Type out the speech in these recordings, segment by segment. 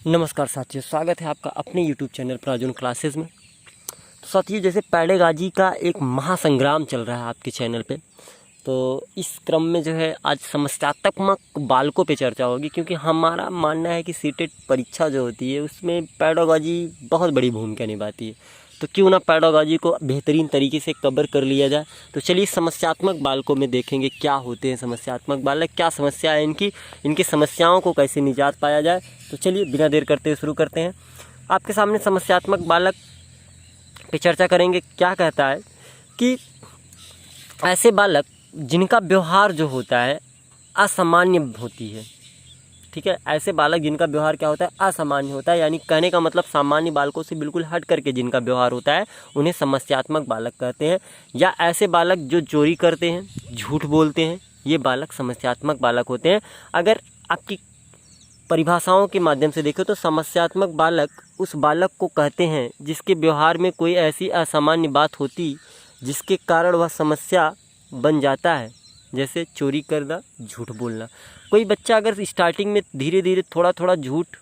नमस्कार साथियों, स्वागत है आपका अपने YouTube चैनल प्राजुन क्लासेस में। तो साथियों, जैसे पैडेगाजी का एक महासंग्राम चल रहा है आपके चैनल पे, तो इस क्रम में जो है आज समस्यात्मक बालकों पे चर्चा होगी, क्योंकि हमारा मानना है कि सीटेट परीक्षा जो होती है उसमें पैडेगाजी बहुत बड़ी भूमिका निभाती है। तो क्यों ना पैडेगाजी को बेहतरीन तरीके से कवर कर लिया जाए। तो चलिए समस्यात्मक बालकों में देखेंगे क्या होते हैं समस्यात्मक बालक, क्या समस्या है इनकी समस्याओं को कैसे निजात पाया जाए। तो चलिए बिना देर करते हुए शुरू करते हैं। आपके सामने समस्यात्मक बालक पे चर्चा करेंगे। क्या कहता है कि ऐसे बालक जिनका व्यवहार जो होता है असामान्य होती है। ठीक है, ऐसे बालक जिनका व्यवहार क्या होता है, असामान्य होता है, यानी कहने का मतलब सामान्य बालकों से बिल्कुल हट करके जिनका व्यवहार होता है उन्हें समस्यात्मक बालक कहते हैं। या ऐसे बालक जो चोरी करते हैं, झूठ बोलते हैं, ये बालक समस्यात्मक बालक होते हैं। अगर आपकी परिभाषाओं के माध्यम से देखें तो समस्यात्मक बालक उस बालक को कहते हैं जिसके व्यवहार में कोई ऐसी असामान्य बात होती जिसके कारण वह समस्या बन जाता है, जैसे चोरी करना, झूठ बोलना। कोई बच्चा अगर स्टार्टिंग में धीरे धीरे थोड़ा थोड़ा झूठ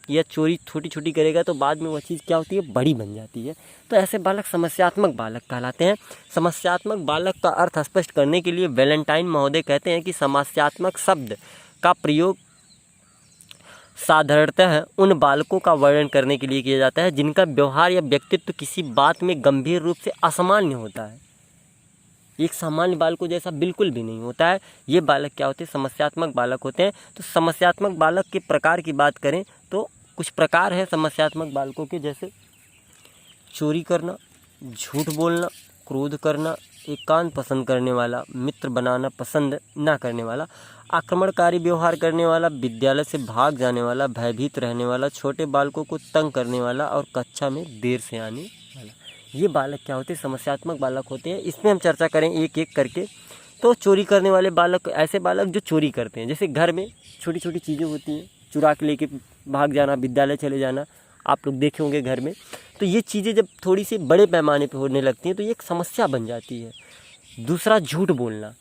या चोरी छोटी छोटी करेगा तो बाद में वह चीज़ क्या होती है, बड़ी बन जाती है। तो ऐसे बालक समस्यात्मक बालक कहलाते हैं। समस्यात्मक बालक का अर्थ स्पष्ट करने के लिए वैलेंटाइन महोदय कहते हैं कि समस्यात्मक शब्द का प्रयोग साधारणतः उन बालकों का वर्णन करने के लिए किया जाता है जिनका व्यवहार या व्यक्तित्व किसी बात में गंभीर रूप से असामान्य होता है। एक सामान्य बालकों जैसा बिल्कुल भी नहीं होता है। ये बालक क्या होते हैं, समस्यात्मक बालक होते हैं। तो समस्यात्मक बालक के प्रकार की बात करें तो कुछ प्रकार है समस्यात्मक बालकों के, जैसे चोरी करना, झूठ बोलना, क्रोध करना, एकांत पसंद करने वाला, मित्र बनाना पसंद ना करने वाला, आक्रमणकारी व्यवहार करने वाला, विद्यालय से भाग जाने वाला, भयभीत रहने वाला, छोटे बालकों को तंग करने वाला और कक्षा में देर से आने वाला। ये बालक क्या होते हैं, समस्यात्मक बालक होते हैं। इसमें हम चर्चा करें एक एक करके। तो चोरी करने वाले बालक, ऐसे बालक जो चोरी करते हैं, जैसे घर में छोटी छोटी चीज़ें होती हैं, चुरा के लेके भाग जाना, विद्यालय चले जाना, आप लोग देखे होंगे घर में। तो ये चीज़ें जब थोड़ी सी बड़े पैमाने पर होने लगती हैं तो ये एक समस्या बन जाती है। दूसरा, झूठ बोलना।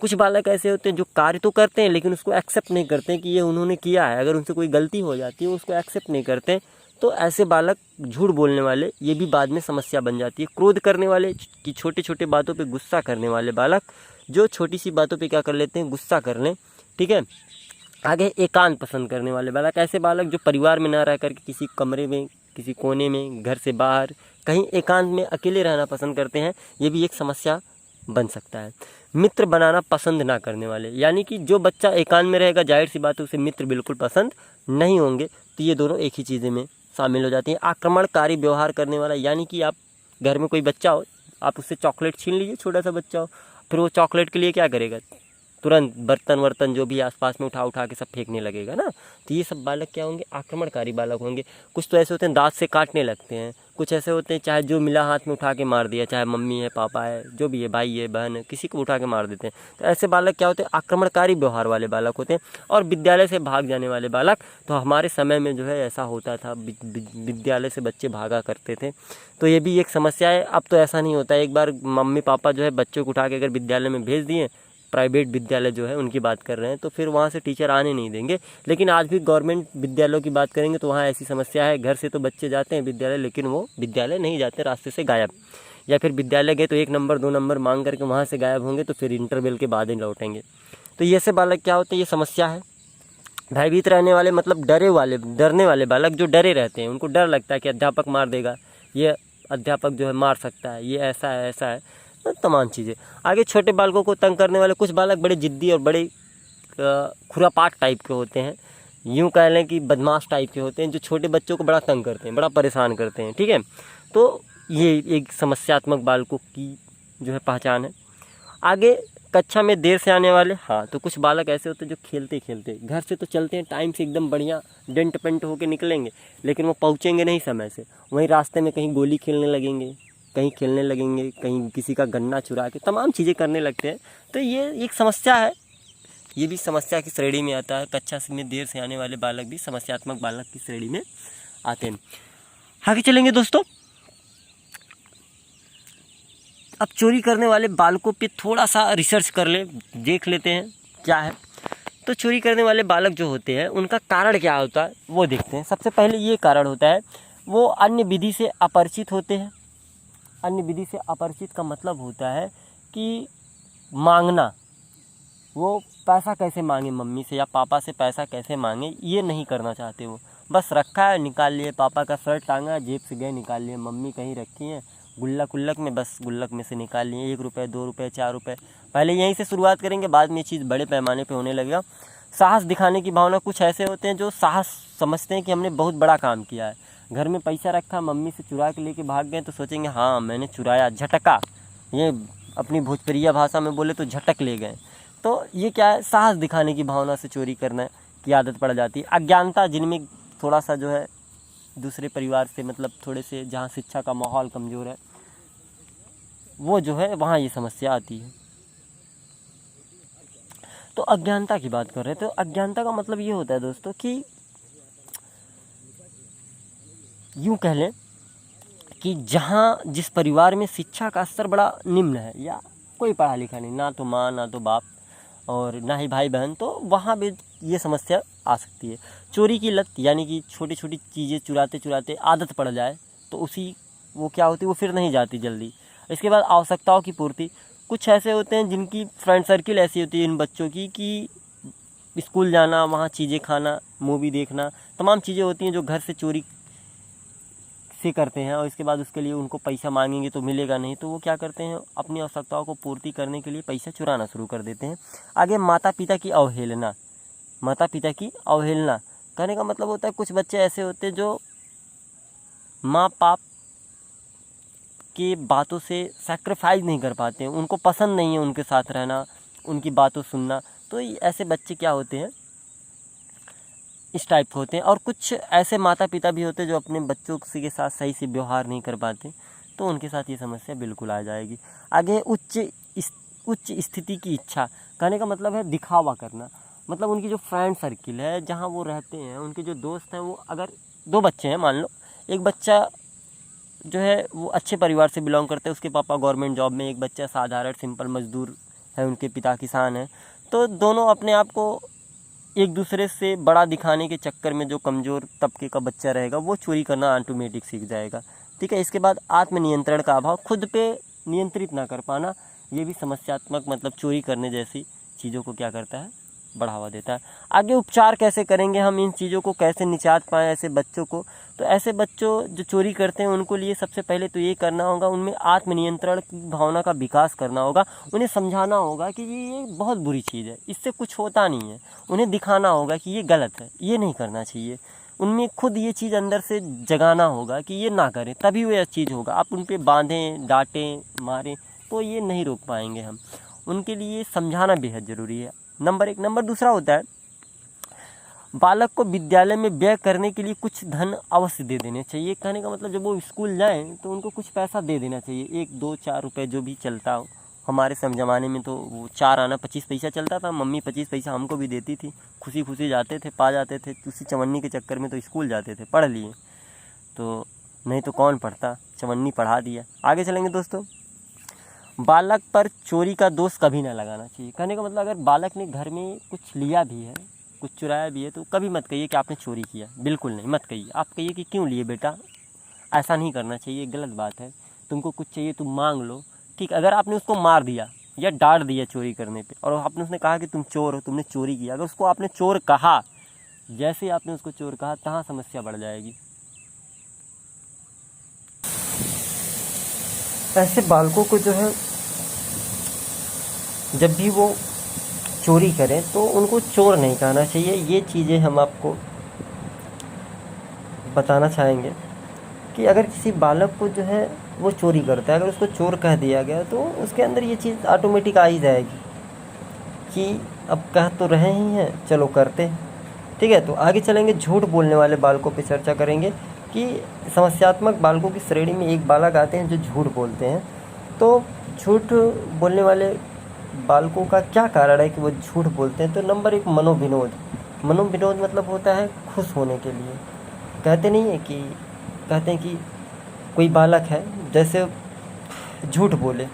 कुछ बालक ऐसे होते हैं जो कार्य तो करते हैं लेकिन उसको एक्सेप्ट नहीं करते हैं कि ये उन्होंने किया है। अगर उनसे कोई गलती हो जाती है उसको एक्सेप्ट नहीं करते हैं। तो ऐसे बालक झूठ बोलने वाले, ये भी बाद में समस्या बन जाती है। क्रोध करने वाले, कि छोटे छोटे बातों पे गुस्सा करने वाले बालक, जो छोटी सी बातों पे क्या कर लेते हैं, गुस्सा कर लें। ठीक है। आगे, एकांत पसंद करने वाले बालक, ऐसे बालक जो परिवार में ना रह करके किसी कमरे में, किसी कोने में, घर से बाहर कहीं एकांत में अकेले रहना पसंद करते हैं। ये भी एक समस्या बन सकता है। मित्र बनाना पसंद ना करने वाले, यानी कि जो बच्चा एकांत में रहेगा जाहिर सी बात है उसे मित्र बिल्कुल पसंद नहीं होंगे। तो ये दोनों एक ही चीज़ें में शामिल हो जाती हैं। आक्रमणकारी व्यवहार करने वाला, यानी कि आप घर में कोई बच्चा हो, आप उससे चॉकलेट छीन लीजिए, छोटा सा बच्चा हो, फिर वो चॉकलेट के लिए क्या करेगा, तुरंत बर्तन वर्तन जो भी आसपास में उठा उठा के सब फेंकने लगेगा ना। तो ये सब बालक क्या होंगे, आक्रमणकारी बालक होंगे। कुछ तो ऐसे होते हैं दांत से काटने लगते हैं, कुछ ऐसे होते हैं चाहे जो मिला हाथ में उठा के मार दिया, चाहे मम्मी है, पापा है, जो भी है, भाई है, बहन है, किसी को उठा के मार देते हैं। तो ऐसे बालक क्या होते हैं, आक्रमणकारी व्यवहार वाले बालक होते हैं। और विद्यालय से भाग जाने वाले बालक, तो हमारे समय में जो है ऐसा होता था, विद्यालय से बच्चे भागा करते थे। तो ये भी एक समस्या है। अब तो ऐसा नहीं होता है। एक बार मम्मी पापा जो है बच्चों को उठा के अगर विद्यालय में भेज दिए, प्राइवेट विद्यालय जो है उनकी बात कर रहे हैं, तो फिर वहाँ से टीचर आने नहीं देंगे। लेकिन आज भी गवर्नमेंट विद्यालयों की बात करेंगे तो वहाँ ऐसी समस्या है, घर से तो बच्चे जाते हैं विद्यालय लेकिन वो विद्यालय नहीं जाते, रास्ते से गायब। या फिर विद्यालय गए तो 1 नंबर 2 नंबर मांग करके वहाँ से गायब होंगे, तो फिर इंटरवल के बाद ही लौटेंगे। तो ये से बालक क्या होते हैं, ये समस्या है। भयभीत रहने वाले, मतलब डरने वाले बालक जो डरे रहते हैं, उनको डर लगता है कि अध्यापक मार देगा, ये अध्यापक जो है मार सकता है, ये ऐसा है, ऐसा है, तमाम चीज़ें। आगे, छोटे बालकों को तंग करने वाले, कुछ बालक बड़े जिद्दी और बड़े खुरापात टाइप के होते हैं, यूँ कह लें कि बदमाश टाइप के होते हैं, जो छोटे बच्चों को बड़ा तंग करते हैं, बड़ा परेशान करते हैं। ठीक है। तो ये एक समस्यात्मक बालकों की जो है पहचान है। आगे, कक्षा में देर से आने वाले। हाँ, तो कुछ बालक ऐसे होते हैं जो खेलते खेलते घर से तो चलते हैं टाइम से, एकदम बढ़िया डेंट पेंट होके निकलेंगे, लेकिन वो पहुँचेंगे नहीं समय से। वहीं रास्ते में कहीं गोली खेलने लगेंगे, कहीं खेलने लगेंगे, कहीं किसी का गन्ना चुरा के तमाम चीज़ें करने लगते हैं। तो ये एक समस्या है, ये भी समस्या की श्रेणी में आता है। कक्षा में देर से आने वाले बालक भी समस्यात्मक बालक की श्रेणी में आते हैं। आगे चलेंगे दोस्तों। अब चोरी करने वाले बालकों पे थोड़ा सा रिसर्च कर ले, देख लेते हैं क्या है। तो चोरी करने वाले बालक जो होते हैं उनका कारण क्या होता है वो देखते हैं। सबसे पहले ये कारण होता है, वो अन्य विधि से अपरिचित होते हैं। अन्य विधि से अपरिचित का मतलब होता है कि मांगना, वो पैसा कैसे मांगे मम्मी से या पापा से पैसा कैसे मांगे ये नहीं करना चाहते। वो बस रखा है निकाल लिए, पापा का शर्ट टांगा जेब से गए निकाल लिए, मम्मी कहीं रखी है गुल्लक उल्लक में, बस गुल्लक में से निकाल लिए 1 रुपये 2 रुपये 4 रुपये। पहले यहीं से शुरुआत करेंगे, बाद में ये चीज़ बड़े पैमाने पे होने लगेगा। साहस दिखाने की भावना, कुछ ऐसे होते हैं जो साहस समझते हैं कि हमने बहुत बड़ा काम किया है। घर में पैसा रखा, मम्मी से चुरा के लेके भाग गए तो सोचेंगे हाँ मैंने चुराया, झटका, ये अपनी भोजपुरिया भाषा में बोले तो झटक ले गए। तो ये क्या है, साहस दिखाने की भावना से चोरी करने की आदत पड़ जाती है। अज्ञानता, जिनमें थोड़ा सा जो है दूसरे परिवार से मतलब थोड़े से जहाँ शिक्षा का माहौल कमज़ोर है, वो जो है वहाँ ये समस्या आती है। तो अज्ञानता की बात कर रहे थे। तो अज्ञानता का मतलब ये होता है दोस्तों कि यूँ कह लें कि जहाँ जिस परिवार में शिक्षा का स्तर बड़ा निम्न है या कोई पढ़ा लिखा नहीं, ना तो माँ ना तो बाप और ना ही भाई बहन, तो वहाँ भी ये समस्या आ सकती है। चोरी की लत, यानी कि छोटी छोटी चीज़ें चुराते चुराते आदत पड़ जाए तो उसी वो क्या होती है, वो फिर नहीं जाती जल्दी। इसके बाद आवश्यकताओं की पूर्ति, कुछ ऐसे होते हैं जिनकी फ्रेंड सर्किल ऐसी होती है इन बच्चों की कि स्कूल जाना, वहाँ चीज़ें खाना, मूवी देखना, तमाम चीज़ें होती हैं जो घर से चोरी से करते हैं। और इसके बाद उसके लिए उनको पैसा मांगेंगे तो मिलेगा नहीं, तो वो क्या करते हैं, अपनी आवश्यकताओं को पूर्ति करने के लिए पैसा चुराना शुरू कर देते हैं। आगे माता पिता की अवहेलना, माता पिता की अवहेलना कहने का मतलब होता है कुछ बच्चे ऐसे होते हैं जो माँ बाप की बातों से सैक्रिफाइस नहीं कर पाते हैं, उनको पसंद नहीं है उनके साथ रहना, उनकी बातों सुनना। तो ऐसे बच्चे क्या होते हैं, इस टाइप के होते हैं। और कुछ ऐसे माता पिता भी होते हैं जो अपने बच्चों के साथ सही से व्यवहार नहीं कर पाते, तो उनके साथ ये समस्या बिल्कुल आ जाएगी। आगे उच्च स्थिति की इच्छा, कहने का मतलब है दिखावा करना। मतलब उनकी जो फ्रेंड सर्किल है, जहाँ वो रहते हैं, उनके जो दोस्त हैं, वो अगर 2 बच्चे हैं मान लो, एक बच्चा जो है वो अच्छे परिवार से बिलोंग करते हैं, उसके पापा गवर्नमेंट जॉब में, एक बच्चा साधारण सिंपल मजदूर है, उनके पिता किसान हैं। तो दोनों अपने आप को एक दूसरे से बड़ा दिखाने के चक्कर में जो कमज़ोर तबके का बच्चा रहेगा वो चोरी करना ऑटोमेटिक सीख जाएगा। ठीक है। इसके बाद आत्मनियंत्रण का अभाव, खुद पे नियंत्रित ना कर पाना, ये भी समस्यात्मक मतलब चोरी करने जैसी चीज़ों को क्या करता है, बढ़ावा देता है। आगे उपचार कैसे करेंगे हम, इन चीज़ों को कैसे निजात पाएँ ऐसे बच्चों को। तो ऐसे बच्चों जो चोरी करते हैं उनको लिए सबसे पहले तो ये करना होगा, उनमें आत्मनियंत्रण की भावना का विकास करना होगा। उन्हें समझाना होगा कि ये बहुत बुरी चीज़ है, इससे कुछ होता नहीं है। उन्हें दिखाना होगा कि ये गलत है, ये नहीं करना चाहिए। उनमें खुद ये चीज़ अंदर से जगाना होगा कि ये ना करें, तभी वो चीज़ होगा। आप उन पर बांधें, डांटें, मारें तो ये नहीं रोक पाएंगे हम। उनके लिए समझाना बेहद ज़रूरी है, नंबर 1। नंबर दूसरा होता है, बालक को विद्यालय में व्यय करने के लिए कुछ धन अवश्य दे देने चाहिए। कहने का मतलब जब वो स्कूल जाएं तो उनको कुछ पैसा दे देना चाहिए, 1 2 4 रुपये जो भी चलता हो। हमारे समय ज़माने में तो वो 4 आना 25 पैसा चलता था, मम्मी 25 पैसा हमको भी देती थी, खुशी खुशी जाते थे, पा जाते थे। उसी चवन्नी के चक्कर में तो स्कूल जाते थे, पढ़ लिए, तो नहीं तो कौन पढ़ता, चवन्नी पढ़ा दिया। आगे चलेंगे दोस्तों, बालक पर चोरी का दोष कभी ना लगाना चाहिए। कहने का मतलब अगर बालक ने घर में कुछ लिया भी है, कुछ चुराया भी है, तो कभी मत कहिए कि आपने चोरी किया, बिल्कुल नहीं, मत कहिए। आप कहिए कि क्यों लिए बेटा, ऐसा नहीं करना चाहिए, गलत बात है। तुमको कुछ चाहिए तुम मांग लो, ठीक। अगर आपने उसको मार दिया या डांट दिया चोरी करने पे, और आपने उसने कहा कि तुम चोर हो, तुमने चोरी किया, अगर उसको आपने चोर कहा, जैसे आपने उसको चोर कहा, तहाँ समस्या बढ़ जाएगी। ऐसे बालकों को जो है जब भी वो चोरी करें तो उनको चोर नहीं कहना चाहिए। ये चीज़ें हम आपको बताना चाहेंगे कि अगर किसी बालक को जो है वो चोरी करता है, अगर उसको चोर कह दिया गया तो उसके अंदर ये चीज़ ऑटोमेटिक आ ही जाएगी कि अब कह तो रहे ही हैं, चलो करते हैं। ठीक है। तो आगे चलेंगे, झूठ बोलने वाले बालकों पे चर्चा करेंगे कि समस्यात्मक बालकों की श्रेणी में एक बालक आते हैं जो झूठ बोलते हैं। तो झूठ बोलने वाले बालकों का क्या कारण है कि वो झूठ बोलते हैं। तो नंबर 1, मनोविनोद। मनोविनोद मतलब होता है खुश होने के लिए। कहते नहीं है कि कहते हैं कि कोई बालक है जैसे झूठ बोले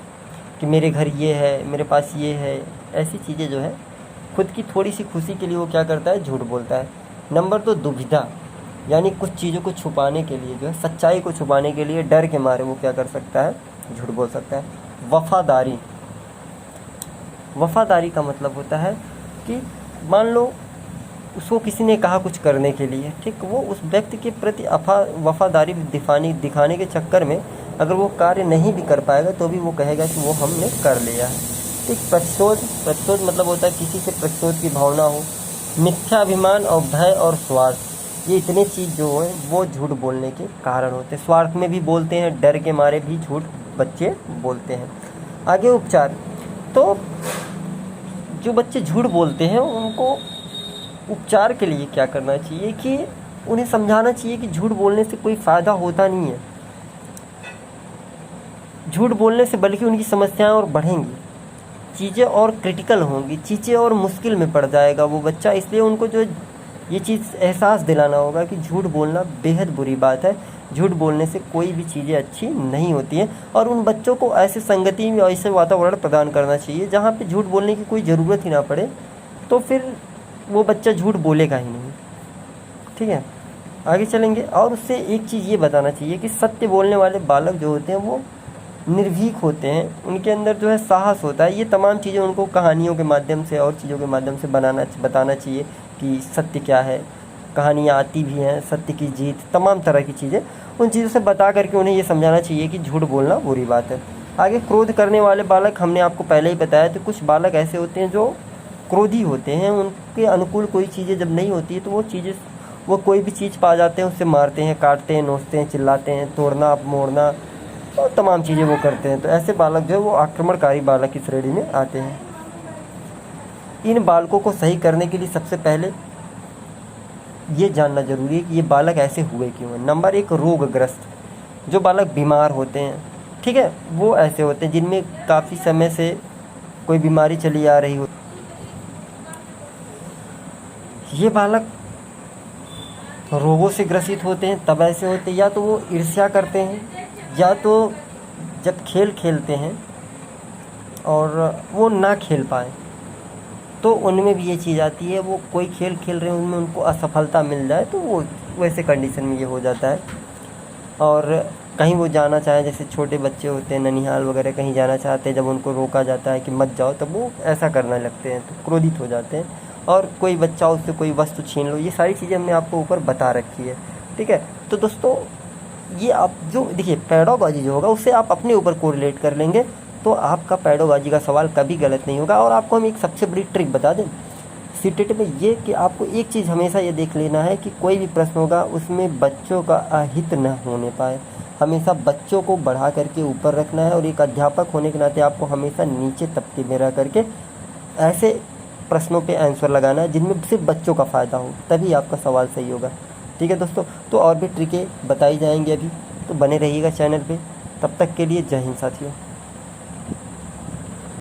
कि मेरे घर ये है, मेरे पास ये है, ऐसी चीज़ें जो है खुद की थोड़ी सी खुशी के लिए वो क्या करता है, झूठ बोलता है। नंबर 2 दुविधा, यानी कुछ चीज़ों को छुपाने के लिए, जो है सच्चाई को छुपाने के लिए डर के मारे वो क्या कर सकता है, झूठ बोल सकता है। वफादारी, वफादारी का मतलब होता है कि मान लो उसको किसी ने कहा कुछ करने के लिए, ठीक, वो उस व्यक्ति के प्रति वफादारी दिखाने के चक्कर में अगर वो कार्य नहीं भी कर पाएगा तो भी वो कहेगा कि वो हमने कर लिया है। ठीक, प्रतिशोध मतलब होता है किसी से प्रतिशोध की भावना हो। मिथ्याभिमान और भय और स्वार्थ, ये इतने चीज़ जो है वो झूठ बोलने के कारण होते हैं। स्वार्थ में भी बोलते हैं, डर के मारे भी झूठ बच्चे बोलते हैं। आगे उपचार, तो जो बच्चे झूठ बोलते हैं उनको उपचार के लिए क्या करना चाहिए कि उन्हें समझाना चाहिए कि झूठ बोलने से कोई फ़ायदा होता नहीं है। झूठ बोलने से बल्कि उनकी समस्याएं और बढ़ेंगी, चीज़ें और क्रिटिकल होंगी, चीज़ें और मुश्किल में पड़ जाएगा वो बच्चा। इसलिए उनको जो ये चीज़ एहसास दिलाना होगा कि झूठ बोलना बेहद बुरी बात है, झूठ बोलने से कोई भी चीज़ें अच्छी नहीं होती हैं। और उन बच्चों को ऐसे संगति में ऐसे वातावरण प्रदान करना चाहिए जहाँ पे झूठ बोलने की कोई ज़रूरत ही ना पड़े, तो फिर वो बच्चा झूठ बोलेगा ही नहीं। ठीक है, आगे चलेंगे। और उससे एक चीज़ ये बताना चाहिए कि सत्य बोलने वाले बालक जो होते हैं वो निर्भीक होते हैं, उनके अंदर जो है साहस होता है। ये तमाम चीज़ें उनको कहानियों के माध्यम से और चीज़ों के माध्यम से बताना चाहिए कि सत्य क्या है। कहानियाँ आती भी हैं, सत्य की जीत, तमाम तरह की चीज़ें, उन चीज़ों से बता करके उन्हें ये समझाना चाहिए कि झूठ बोलना बुरी बात है। आगे क्रोध करने वाले बालक, हमने आपको पहले ही बताया, तो कुछ बालक ऐसे होते हैं जो क्रोधी होते हैं। उनके अनुकूल कोई चीज़ें जब नहीं होती है तो वो कोई भी चीज़ पा जाते हैं, उससे मारते हैं, काटते हैं, नोचते हैं, चिल्लाते हैं, तोड़ना मोड़ना और तमाम चीज़ें वो करते हैं। तो ऐसे बालक जो है वो आक्रमणकारी बालक की श्रेणी में आते हैं। इन बालकों को सही करने के लिए सबसे पहले ये जानना जरूरी है कि ये बालक ऐसे हुए क्यों हैं। नंबर 1 रोगग्रस्त, जो बालक बीमार होते हैं, ठीक है, वो ऐसे होते हैं जिनमें काफ़ी समय से कोई बीमारी चली आ रही हो। ये बालक रोगों से ग्रसित होते हैं, तब ऐसे होते हैं। या तो वो ईर्ष्या करते हैं, या तो जब खेल खेलते हैं और वो ना खेल पाए तो उनमें भी ये चीज़ आती है। वो कोई खेल खेल रहे हैं, उनमें उनको असफलता मिल जाए तो वो वैसे कंडीशन में ये हो जाता है। और कहीं वो जाना चाहें, जैसे छोटे बच्चे होते हैं ननिहाल वगैरह कहीं जाना चाहते हैं, जब उनको रोका जाता है कि मत जाओ तब वो ऐसा करने लगते हैं, तो क्रोधित हो जाते हैं। और कोई बच्चा उससे कोई वस्तु छीन लो, ये सारी चीज़ें हमने आपको ऊपर बता रखी है। ठीक है, तो दोस्तों ये आप जो देखिए पेडागॉजी जो होगा उससे आप अपने ऊपर कोरिलेट कर लेंगे तो आपका पेडागॉजी का सवाल कभी गलत नहीं होगा। और आपको हम एक सबसे बड़ी ट्रिक बता दें सीटेट में, ये कि आपको एक चीज़ हमेशा ये देख लेना है कि कोई भी प्रश्न होगा उसमें बच्चों का अहित न होने पाए। हमेशा बच्चों को बढ़ा करके ऊपर रखना है, और एक अध्यापक होने के नाते आपको हमेशा नीचे तबके में रह करके ऐसे प्रश्नों पे आंसर लगाना है जिनमें सिर्फ बच्चों का फ़ायदा हो, तभी आपका सवाल सही होगा। ठीक है दोस्तों, तो और भी ट्रिकें बताई जाएंगी अभी, तो बने रहिएगा चैनल पे। तब तक के लिए जय हिंद साथियों।